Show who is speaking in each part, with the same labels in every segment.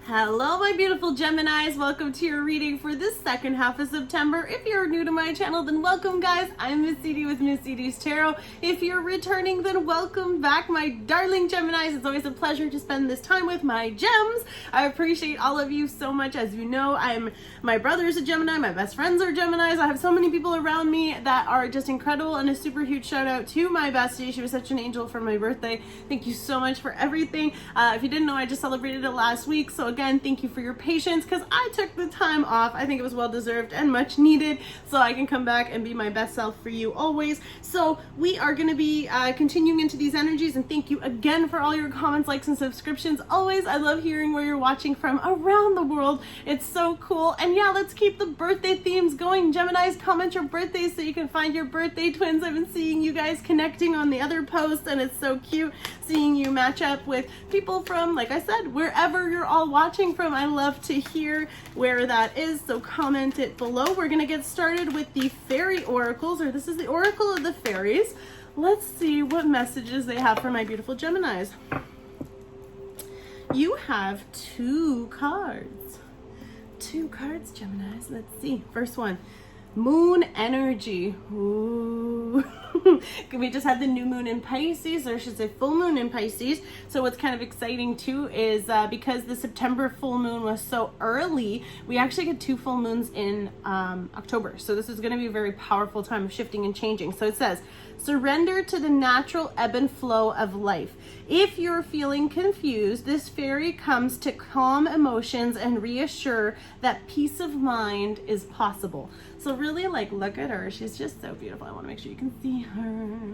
Speaker 1: Hello, my beautiful Geminis. Welcome to your reading for this second half of September. If you're new to my channel, then welcome, guys. I'm Miss Edie with Miss Edie's Tarot. If you're returning, then welcome back, my darling Geminis. It's always a pleasure to spend this time with my gems. I appreciate all of you so much. As you know, my brother's a Gemini, my best friends are Geminis. I have so many people around me that are just incredible, and a super huge shout out to my bestie. She was such an angel for my birthday. Thank you so much for everything. If you didn't know, I just celebrated it last week, so again, thank you for your patience because I took the time off. I think it was well deserved and much needed, so I can come back and be my best self for you always. So we are going to be continuing into these energies, and thank you again for all your comments, likes, and subscriptions. Always, I love hearing where you're watching from around the world. It's so cool. And yeah, let's keep the birthday themes going. Geminis, comment your birthdays so you can find your birthday twins. I've been seeing you guys connecting on the other posts, and it's so cute seeing you match up with people from, like I said, wherever you're all watching from. I love to hear where that is, so comment it below. We're gonna get started with the fairy oracles, or this is the oracle of the fairies. Let's see what messages they have for my beautiful Geminis. You have two cards, Geminis. Let's see. First one, moon energy. Ooh. We just had the new moon in Pisces, or I should say full moon in Pisces. So what's kind of exciting too is because the September full moon was so early, we actually get two full moons in October. So this is going to be a very powerful time of shifting and changing. So it says, surrender to the natural ebb and flow of life. If you're feeling confused, this fairy comes to calm emotions and reassure that peace of mind is possible. So really, like, look at her. She's just so beautiful. I want to make sure you can see her.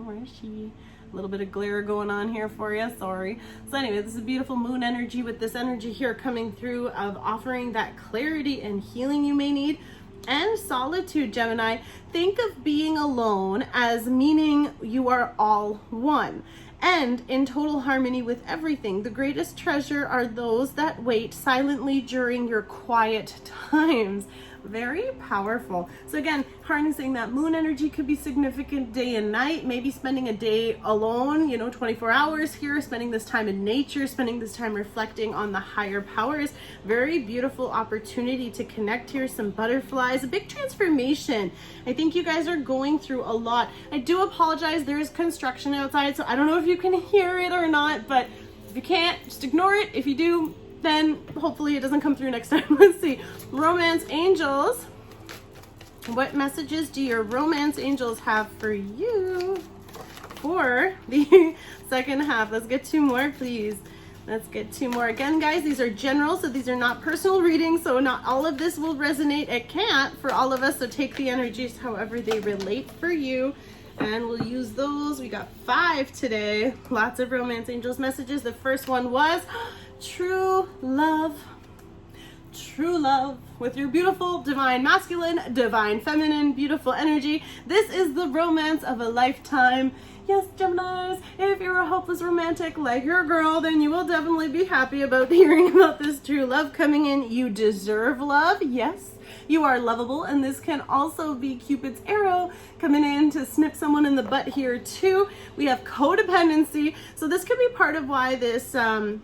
Speaker 1: Where is she? A little bit of glare going on here for you. Sorry. So anyway, this is beautiful moon energy with this energy here coming through of offering that clarity and healing you may need. And solitude, Gemini. Think of being alone as meaning you are all one and in total harmony with everything. The greatest treasure are those that wait silently during your quiet times. Very powerful. So again, harnessing that moon energy could be significant day and night, maybe spending a day alone, 24 hours here, spending this time in nature, spending this time reflecting on the higher powers. Very beautiful opportunity to connect here. Some butterflies, a big transformation. I think you guys are going through a lot. I do apologize. There is construction outside, so I don't know if you can hear it or not, but if you can't, just ignore it. If you do, then hopefully it doesn't come through next time. Let's see. Romance angels. What messages do your romance angels have for you for the second half? Let's get two more, please. Let's get two more. Again, guys, these are general, so these are not personal readings, so not all of this will resonate. It can't for all of us, so take the energies however they relate for you. And we'll use those. We got 5 today. Lots of romance angels messages. The first one was true love. True love with your beautiful divine masculine, divine feminine, beautiful energy. This is the romance of a lifetime. Yes, Geminis, if you're a hopeless romantic like your girl, then you will definitely be happy about hearing about this true love coming in. You deserve love. Yes, you are lovable, and this can also be Cupid's arrow coming in to snip someone in the butt here too. We have codependency, so this could be part of why this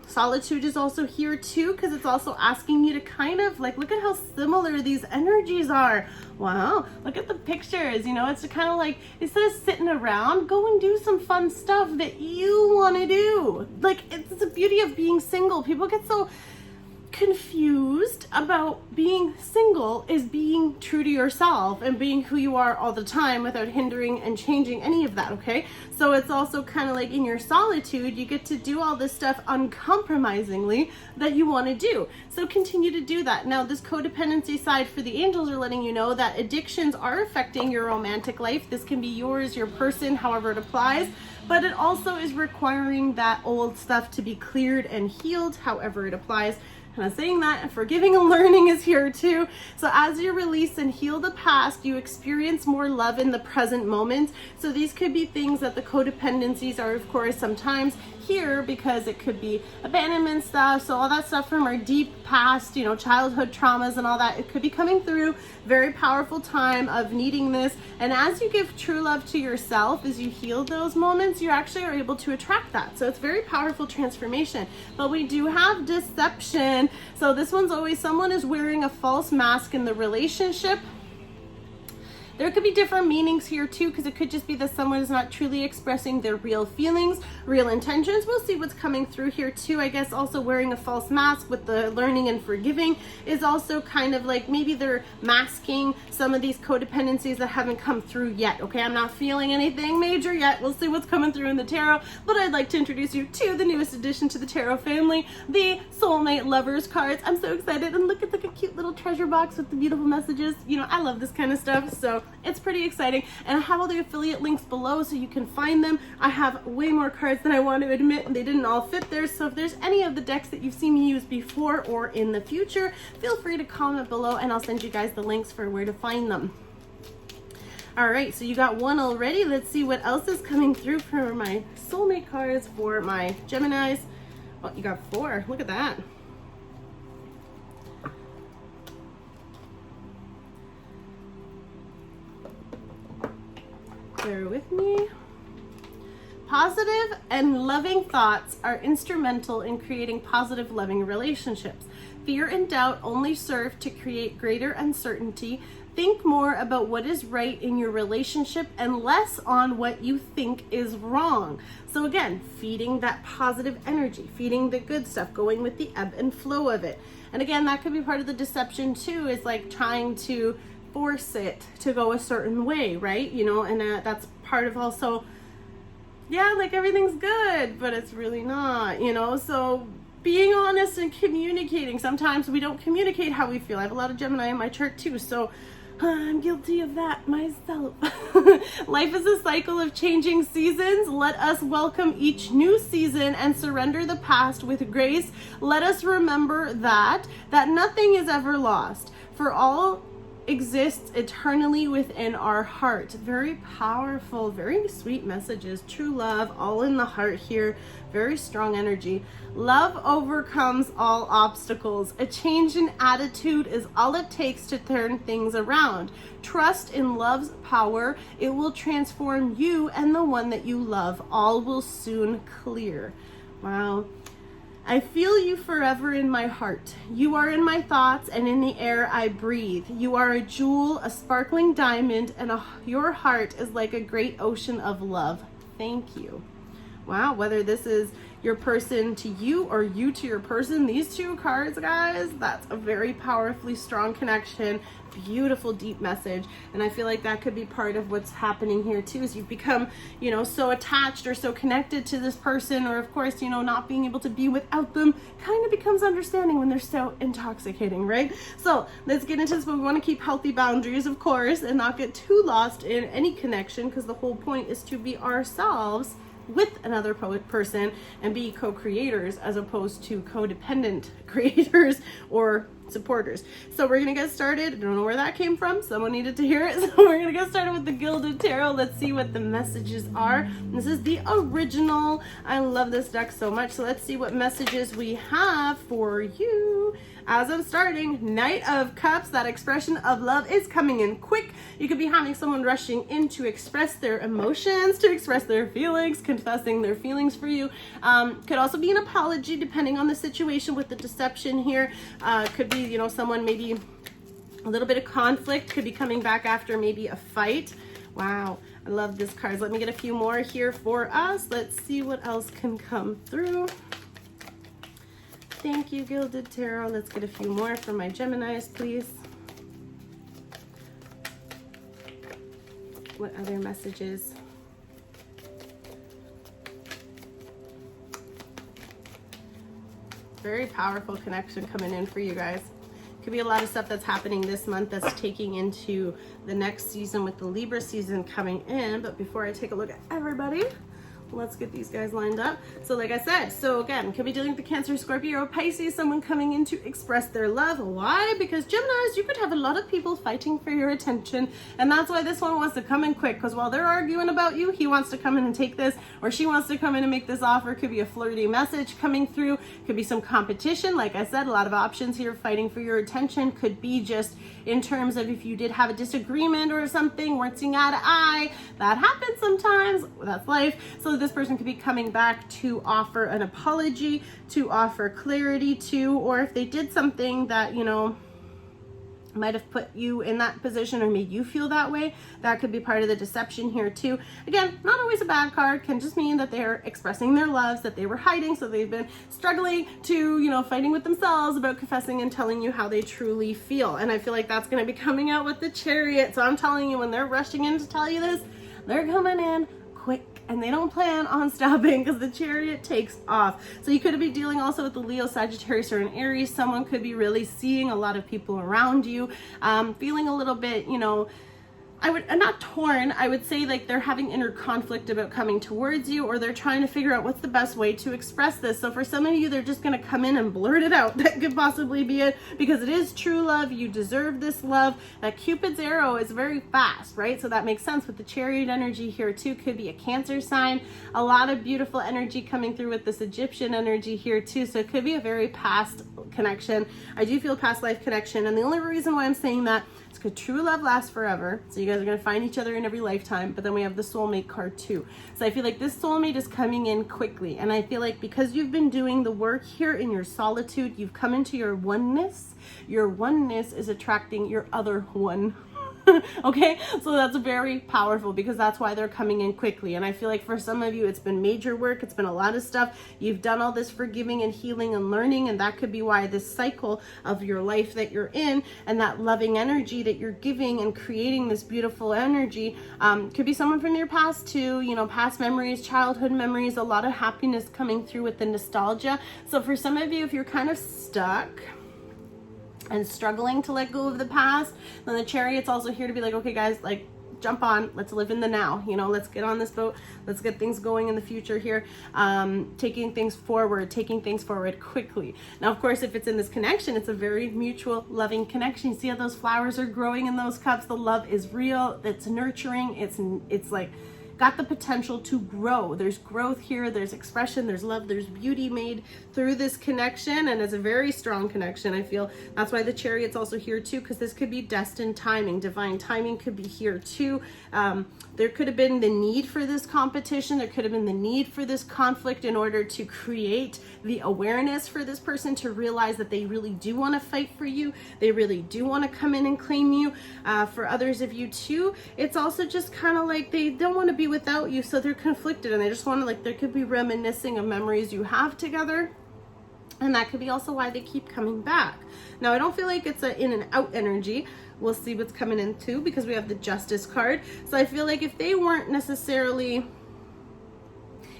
Speaker 1: solitude is also here too, because it's also asking you to kind of like look at how similar these energies are. Wow, look at the pictures. It's kind of like, instead of sitting around, go and do some fun stuff that you want to do. Like, it's the beauty of being single. People get so confused about being single is being true to yourself and being who you are all the time without hindering and changing any of that, okay? So it's also kind of like in your solitude, you get to do all this stuff uncompromisingly that you want to do. So continue to do that. Now, this codependency side for the angels are letting you know that addictions are affecting your romantic life. This can be yours, your person, however it applies, but it also is requiring that old stuff to be cleared and healed, however it applies. And I'm saying that, and forgiving and learning is here too. So as you release and heal the past, you experience more love in the present moment. So these could be things that the codependencies are, of course, sometimes here because it could be abandonment stuff. So all that stuff from our deep past, you know, childhood traumas and all that, it could be coming through. Very powerful time of needing this. And as you give true love to yourself, as you heal those moments, you actually are able to attract that. So it's very powerful transformation. But we do have deception. So this one's always someone is wearing a false mask in the relationship. There could be different meanings here too, because it could just be that someone is not truly expressing their real feelings, real intentions. We'll see what's coming through here too. I guess also wearing a false mask with the learning and forgiving is also kind of like maybe they're masking some of these codependencies that haven't come through yet. Okay, I'm not feeling anything major yet. We'll see what's coming through in the tarot, but I'd like to introduce you to the newest addition to the tarot family, the Soulmate Lovers cards. I'm so excited, and look at the cute little treasure box with the beautiful messages. You know, I love this kind of stuff, so it's pretty exciting. And I have all the affiliate links below so you can find them. I have way more cards than I want to admit, and they didn't all fit there. So if there's any of the decks that you've seen me use before or in the future, feel free to comment below and I'll send you guys the links for where to find them. All right, so you got one already. Let's see what else is coming through for my soulmate cards for my Geminis. Oh, you got 4. Look at that. Bear with me. Positive and loving thoughts are instrumental in creating positive, loving relationships. Fear and doubt only serve to create greater uncertainty. Think more about what is right in your relationship and less on what you think is wrong. So again, feeding that positive energy, feeding the good stuff, going with the ebb and flow of it. And again, that could be part of the deception too, is like trying to force it to go a certain way, right? You know, and that's part of also, yeah, like everything's good, but it's really not, you know? So being honest and communicating. Sometimes we don't communicate how we feel. I have a lot of Gemini in my chart too, so I'm guilty of that myself. Life is a cycle of changing seasons. Let us welcome each new season and surrender the past with grace. Let us remember that nothing is ever lost, for all exists eternally within our heart. Very powerful, very sweet messages. True love, all in the heart here. Very strong energy. Love overcomes all obstacles. A change in attitude is all it takes to turn things around. Trust in love's power. It will transform you and the one that you love. All will soon clear. Wow. I feel you forever in my heart. You are in my thoughts and in the air I breathe. You are a jewel, a sparkling diamond, and your heart is like a great ocean of love. Thank you. Wow, whether this is your person to you or you to your person, these two cards, guys, that's a very powerfully strong connection. Beautiful, deep message. And I feel like that could be part of what's happening here too, is you've become, you know, so attached or so connected to this person, or of course, you know, not being able to be without them kind of becomes understanding when they're so intoxicating, right? So let's get into this, but we want to keep healthy boundaries, of course, and not get too lost in any connection, because the whole point is to be ourselves with another person and be co-creators as opposed to codependent creators or supporters. So we're gonna get started. I don't know where that came from. Someone needed to hear it. So we're gonna get started with the Gilded Tarot. Let's see what the messages are. This is the original. I love this deck so much. So let's see what messages we have for you. As I'm starting, Knight of Cups, that expression of love is coming in quick. You could be having someone rushing in to express their emotions, to express their feelings, confessing their feelings for you. Could also be an apology depending on the situation with the deception here. Could be, you know, someone maybe a little bit of conflict, could be coming back after maybe a fight. Wow, I love this card. Let me get a few more here for us. Let's see what else can come through. Thank you, Gilded Tarot. Let's get a few more for my Geminis, please. What other messages? Very powerful connection coming in for you guys. Could be a lot of stuff that's happening this month that's taking into the next season with the Libra season coming in. But before I take a look at everybody, Let's get these guys lined up. So like I said, so again, could be dealing with the Cancer, Scorpio, or Pisces, someone coming in to express their love. Why? Because Geminis, you could have a lot of people fighting for your attention, and that's why this one wants to come in quick, because while they're arguing about you, he wants to come in and take this, or she wants to come in and make this offer. Could be a flirty message coming through, could be some competition. Like I said, a lot of options here fighting for your attention. Could be just in terms of if you did have a disagreement or something, weren't seeing eye to eye. That happens sometimes, that's life. So this person could be coming back to offer an apology, to offer clarity to, or if they did something that, you know, might have put you in that position or made you feel that way, that could be part of the deception here too. Again, not always a bad card, can just mean that they're expressing their loves that they were hiding, so they've been struggling to, you know, fighting with themselves about confessing and telling you how they truly feel. And I feel like that's going to be coming out with the Chariot. So I'm telling you, when they're rushing in to tell you this, they're coming in quick, and they don't plan on stopping, because the Chariot takes off. So you could be dealing also with the Leo, Sagittarius, or an Aries. Someone could be really seeing a lot of people around you, feeling a little bit, you know, not torn, I would say like they're having inner conflict about coming towards you, or they're trying to figure out what's the best way to express this. So for some of you, they're just going to come in and blurt it out. That could possibly be it, because it is true love. You deserve this love. That Cupid's arrow is very fast, right? So that makes sense with the Chariot energy here too. Could be a Cancer sign. A lot of beautiful energy coming through with this Egyptian energy here too. So it could be a very past connection. I do feel past life connection, and the only reason why I'm saying that is because true love lasts forever. So you guys are going to find each other in every lifetime. But then we have the soulmate card too. So I feel like this soulmate is coming in quickly, and I feel like because you've been doing the work here in your solitude, you've come into your oneness. Your oneness is attracting your other one. Okay, so that's very powerful, because that's why they're coming in quickly. And I feel like for some of you, it's been major work. It's been a lot of stuff. You've done all this forgiving and healing and learning, and that could be why this cycle of your life that you're in, and that loving energy that you're giving and creating this beautiful energy, could be someone from your past too, you know, past memories, childhood memories, a lot of happiness coming through with the nostalgia. So for some of you, if you're kind of stuck and struggling to let go of the past, then the Chariot's also here to be like, okay guys, like jump on, let's live in the now, you know, let's get on this boat, let's get things going in the future here, taking things forward quickly. Now of course, if it's in this connection, it's a very mutual loving connection. You see how those flowers are growing in those cups? The love is real, it's nurturing, it's like got the potential to grow. There's growth here, there's expression, there's love, there's beauty made through this connection, and it's a very strong connection. I feel that's why the Chariot's also here too, because this could be destined timing, divine timing could be here too. There could have been the need for this competition, there could have been the need for this conflict in order to create the awareness for this person to realize that they really do want to fight for you, they really do want to come in and claim you. For others of you too, it's also just kind of like they don't want to be without you, so they're conflicted, and they just want to, like, there could be reminiscing of memories you have together, and that could be also why they keep coming back. Now I don't feel like it's a in and out energy. We'll see what's coming in too, because we have the Justice card. So I feel like if they weren't necessarily,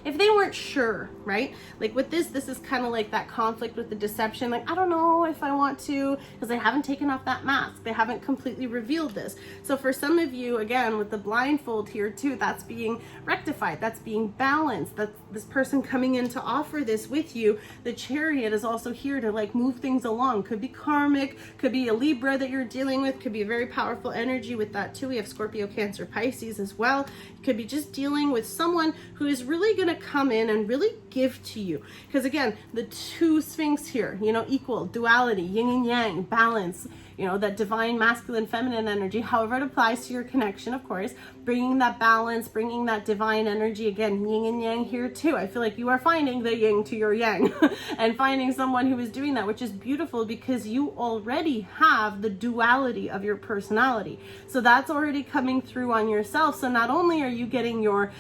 Speaker 1: if they weren't sure, right? Like with this is kind of like that conflict with the deception. Like, I don't know if I want to, because they haven't taken off that mask. They haven't completely revealed this. So for some of you, again, with the blindfold here too, that's being rectified. That's being balanced. That's this person coming in to offer this with you. The Chariot is also here to like move things along. Could be karmic, could be a Libra that you're dealing with, could be a very powerful energy with that too. We have Scorpio, Cancer, Pisces as well. You could be just dealing with someone who is really going to come in and really give to you, because again, the two Sphinx here, you know, equal, duality, yin and yang, balance, you know, that divine masculine feminine energy, however it applies to your connection, of course, bringing that balance, bringing that divine energy, again, yin and yang here too. I feel like you are finding the yin to your yang and finding someone who is doing that, which is beautiful, because you already have the duality of your personality. So that's already coming through on yourself. So not only are you getting your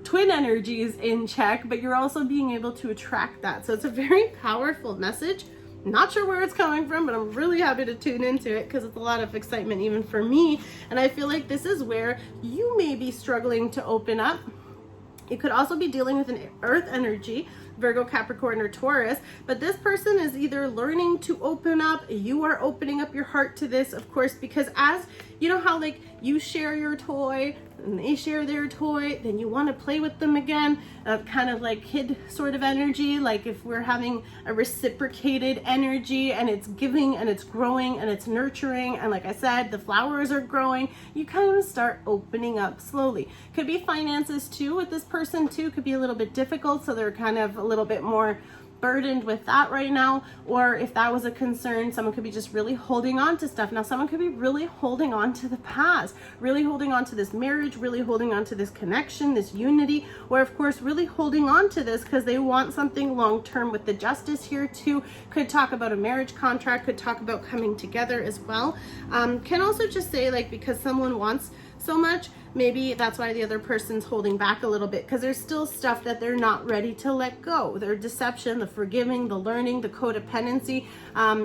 Speaker 1: twin energies in check, but you're also being able to attract that. So it's a very powerful message. Not sure where it's coming from, but I'm really happy to tune into it, because it's a lot of excitement even for me. And I feel like this is where you may be struggling to open up. It could also be dealing with an earth energy, Virgo, Capricorn, or Taurus, but this person is either learning to open up, you are opening up your heart to this, of course, because as you know how like you share your toy and they share their toy, then you want to play with them again, kind of like kid sort of energy, like if we're having a reciprocated energy and it's giving and it's growing and it's nurturing, and like I said, the flowers are growing, you kind of start opening up slowly. Could be finances too with this person too, could be a little bit difficult, so they're kind of a little bit more burdened with that right now, or if that was a concern, someone could be just really holding on to stuff. Now someone could be really holding on to the past, really holding on to this marriage, really holding on to this connection, this unity, or of course really holding on to this because they want something long-term. With the Justice here too, could talk about a marriage contract, could talk about coming together as well. Can also just say like, because someone wants so much, maybe that's why the other person's holding back a little bit, because there's still stuff that they're not ready to let go. Their deception, the forgiving, the learning, the codependency.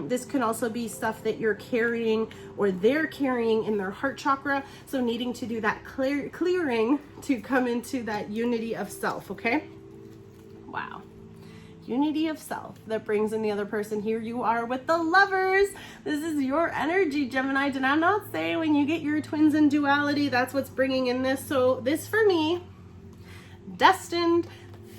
Speaker 1: This could also be stuff that you're carrying or they're carrying in their heart chakra. So needing to do that clearing to come into that unity of self, okay? Wow. Unity of self that brings in the other person. Here you are with the Lovers. This is your energy, Gemini. And I'm not saying when you get your twins in duality, that's what's bringing in this. So this for me, destined,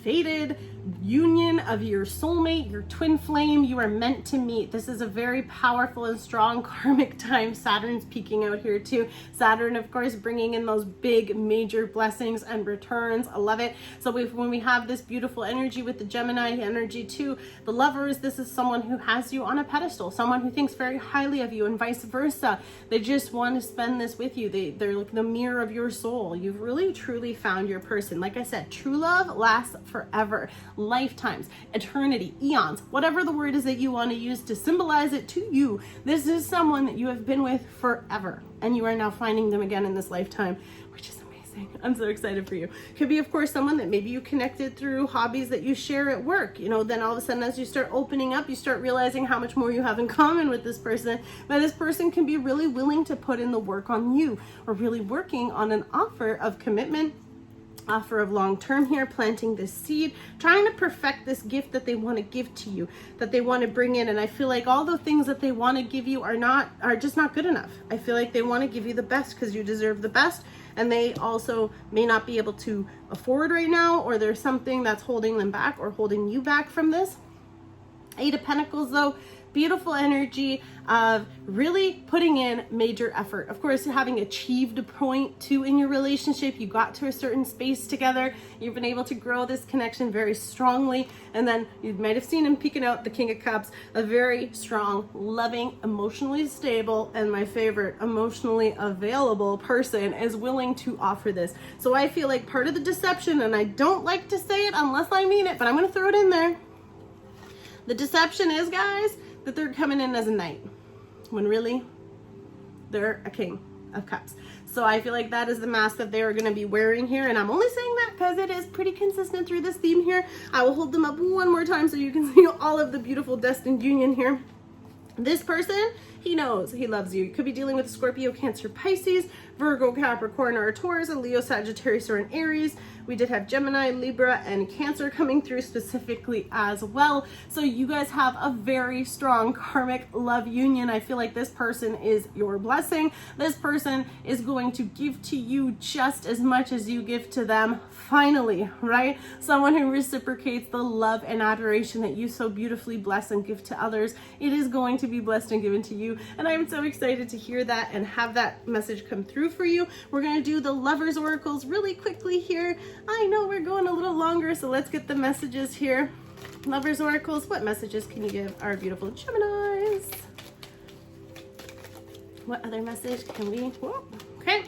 Speaker 1: fated union of your soulmate, your twin flame, you are meant to meet. This is a very powerful and strong karmic time. Saturn's peeking out here too. Saturn, of course, bringing in those big major blessings and returns. I love it. So when we have this beautiful energy with the Gemini energy too, the Lovers, this is someone who has you on a pedestal, someone who thinks very highly of you, and vice versa. They just want to spend this with you. They're like the mirror of your soul. You've really truly found your person. Like I said, true love lasts forever. Lifetimes, eternity, eons, whatever the word is that you want to use to symbolize it to you. This is someone that you have been with forever, and you are now finding them again in this lifetime, which is amazing. I'm so excited for you. Could be, of course, someone that maybe you connected through hobbies that you share at work. You know, then all of a sudden, as you start opening up, you start realizing how much more you have in common with this person. But this person can be really willing to put in the work on you, or really working on an offer of commitment, offer of long-term here, planting this seed, trying to perfect this gift that they want to give to you, that they want to bring in. And I feel like all the things that they want to give you are just not good enough. I feel like they want to give you the best because you deserve the best, and they also may not be able to afford right now, or there's something that's holding them back or holding you back from this. Eight of Pentacles though, beautiful energy of really putting in major effort. Of course, having achieved a point too in your relationship, you got to a certain space together, you've been able to grow this connection very strongly, and then you might have seen him peeking out, the King of Cups, a very strong, loving, emotionally stable, and my favorite, emotionally available person is willing to offer this. So I feel like part of the deception, and I don't like to say it unless I mean it, but I'm going to throw it in there. The deception is, guys, that they're coming in as a knight, when really they're a King of Cups. So I feel like that is the mask that they are going to be wearing here, and I'm only saying that because it is pretty consistent through this theme here. I will hold them up one more time so you can see all of the beautiful destined union here. This person, he knows he loves you. You could be dealing with Scorpio, Cancer, Pisces, Virgo, Capricorn, or Taurus, a Leo, Sagittarius, or an Aries. We did have Gemini, Libra, and Cancer coming through specifically as well. So you guys have a very strong karmic love union. I feel like this person is your blessing. This person is going to give to you just as much as you give to them, finally, right? Someone who reciprocates the love and adoration that you so beautifully bless and give to others. It is going to be blessed and given to you. And I'm so excited to hear that and have that message come through for you. We're going to do the Lovers Oracles really quickly here. I know we're going a little longer, so let's get the messages here. Lovers Oracles, what messages can you give our beautiful Geminis? What other message can we? Whoa, okay.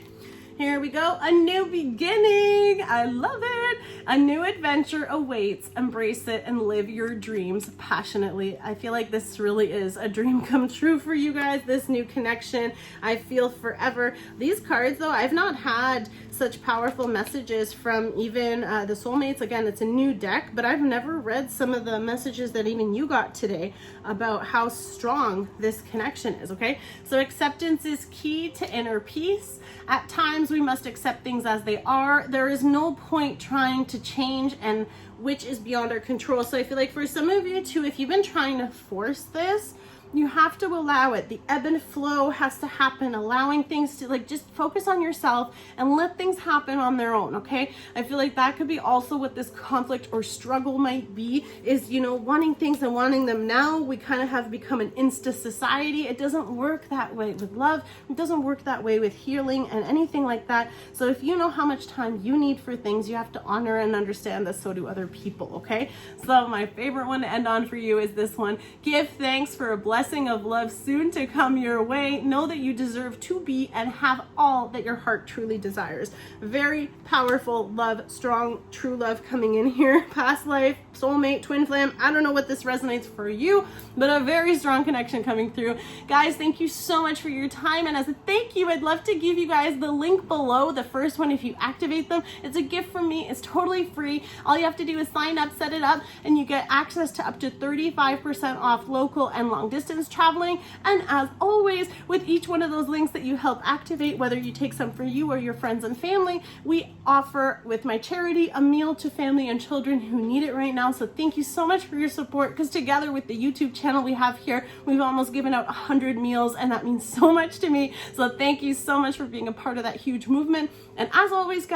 Speaker 1: Here we go. A new beginning. I love it. A new adventure awaits. Embrace it and live your dreams passionately. I feel like this really is a dream come true for you guys, this new connection. I feel forever. These cards, though, I've not had such powerful messages from even the soulmates. Again, it's a new deck, but I've never read some of the messages that even you got today about how strong this connection is, okay? So acceptance is key to inner peace. At times, sometimes we must accept things as they are. There is no point trying to change, and which is beyond our control. So I feel like for some of you too, if you've been trying to force this, you have to allow it. The ebb and flow has to happen, allowing things to, like, just focus on yourself and let things happen on their own, okay? I feel like that could be also what this conflict or struggle might be, is, you know, wanting things and wanting them now. We kind of have become an insta society. It doesn't work that way with love. It doesn't work that way with healing and anything like that. So if you know how much time you need for things, you have to honor and understand that so do other people, okay? So my favorite one to end on for you is this one. Give thanks for a blessing of love soon to come your way. Know that you deserve to be and have all that your heart truly desires. Very powerful love, strong, true love coming in here. Past life, soulmate, twin flame. I don't know what this resonates for you, but a very strong connection coming through. Guys, thank you so much for your time. And as a thank you, I'd love to give you guys the link below. The first one, if you activate them, it's a gift from me. It's totally free. All you have to do is sign up, set it up, and you get access to up to 35% off local and long distance traveling. And as always, with each one of those links that you help activate, whether you take some for you or your friends and family, we offer with my charity a meal to family and children who need it right now. So thank you so much for your support, because together with the YouTube channel we have here, we've almost given out 100 meals, and that means so much to me. So thank you so much for being a part of that huge movement. And as always, guys,